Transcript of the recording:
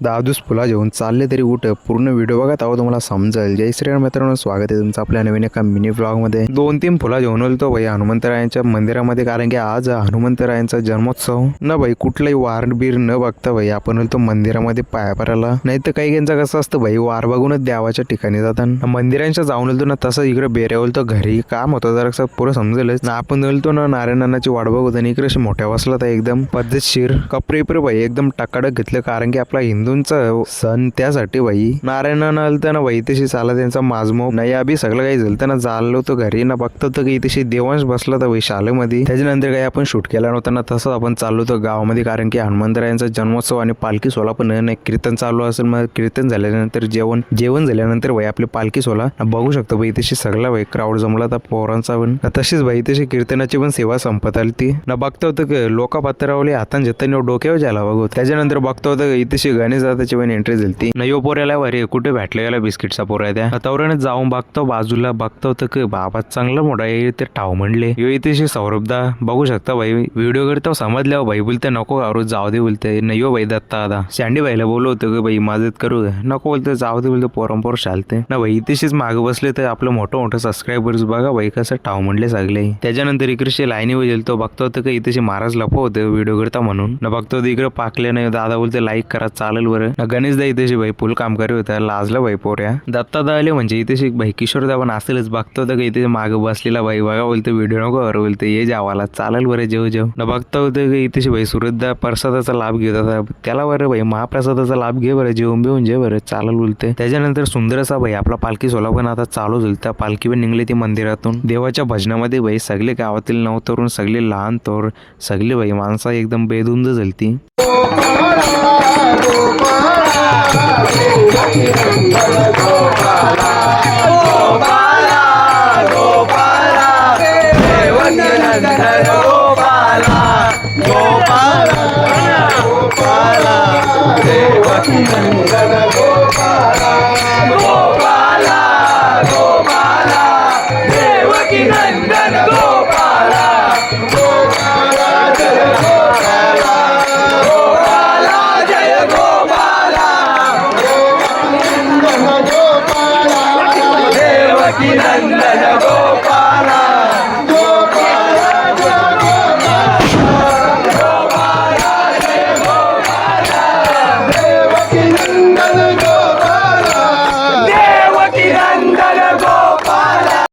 दादूस फुला घेऊन चालले तरी कुठं पूर्ण व्हिडिओ बघा तेव्हा तुम्हाला समजेल। जय श्रीराम मित्रांनो, स्वागत आहे तुमचं आपल्या नवीन एका मिनी व्लॉगमध्ये। 2-3 फुला घेऊन आलो भाई हनुमंतरायांच्या मंदिरामध्ये, कारण की आज हनुमंतरायांचा जन्मोत्सव ना भाई। कुठलाही वार बीर न बघता भाई आपण तो मंदिरामध्ये पाया पडायला, नाही तर काही यांचं कसं असतं भाई, वार बघूनच देवाच्या ठिकाणी जातात। मंदिरांच्या जाऊन आलो ना, तसं इकडे बेऱ्यावल तो घरी काम होतं जरा पुरं समजेलच ना। आपण आलतो ना नारायणाची वाट बघत आणि इकडे मोठ्या बसला तर एकदम पद्धतशीर कपडे भाई एकदम टकाडक घेतलं, कारण की आपला हिंदूंचा सण त्यासाठी भाई। नारायणानं आलतं ना भाई तशी चाला त्यांचा माजमो नाही अभि सगळं काही झालं ना, चाललो तो घरी ना बघतो तर काही तशी देवांश बसला तर भाई शाळेमध्ये। त्याच्यानंतर काही आपण शूट केला नव्हता ना, तसं आपण चाललो तो गावामध्ये, कारण की हनुमंतरायांचा जन्मोत्सव आणि पालखी सोहळा पण नाही, कीर्तन चालू असेल। मग कीर्तन झाल्यानंतर जेवण झाल्यानंतर भाई आपली पालखी सोहळा बघू शकतो भाई। तशी सगळा भाई क्राऊड जमला तर पोरांचा पण तशीच भाई तशी कीर्तनाची पण सेवा संपत आली ती ना। बघतो होतं लोक पत्रावले हातान जत्तानी डोक्यावर झाला बघू। त्याच्यानंतर बघतो होतं इथेशी गणेश दादाची पण एंट्री झाली ना। यो पोऱ्याला वरे कुठे भेटले गेला बिस्किटचा पोरा त्या तवराने जाऊन बघतो बाजूला, बघतो होतं की बाबा चांगला मोठा आहे ते ठाव म्हणले। यो इथेशी सौरभदा बघू शकता भाई, व्हिडिओ करतो समजल्या भाई बोलते नको करू जाऊ दे बोलते नाही यो भाई दत्ता दादा सँडी भाईला बोलवतो की भाई मदत करू नको बोलते जाऊ दे बोलते पोरंपोर चालते ना भाई। इथेशीच मागे बसले तर आपलं मोठं सबस्क्रायबर्स बघा भाई कसं ठाव म्हणले सगळे। त्याच्यानंतर इकडे लाईनीवर गेलो तो बघतो होतं की इथेशी महाराज लपव होते व्हिडिओ करता म्हणून ना। बघतो इकडे पाकले नाही दादा बोलते लाईक करा चालेल बरं ना। गणेश दा इथेशी भाई फुल काम करी होता लाजला भाई पोऱ्या। दत्ता दा आले म्हणजे इथेशी भाई किशोर दा पण असेलच। बघतो होतं की इथे मागे बसलेला भाई बघा बोलते व्हिडिओ नको करू बोलते ये जावाला चालेल बरं जेव ना। बघतो होतं की इथेशी भाई सुरतदा प्रसादाचा लाभ घेत होता, त्याला बरं भाई महाप्रसादाचा लाभ घे बरं जेवून बिवून जे बरं चालेल बोलते। त्याच्यानंतर सुंदर असा भाई आपला पालखी सोहळा पण आता चालू झाला। त्या पालखी पण निघली ती मंदिरातून देवाच्या भजनामध्ये भाई सगळे गावातील नवतरुण सगळे लहान थोर सगळे भाई माणसं एकदम बेधुंद झालती। Nandana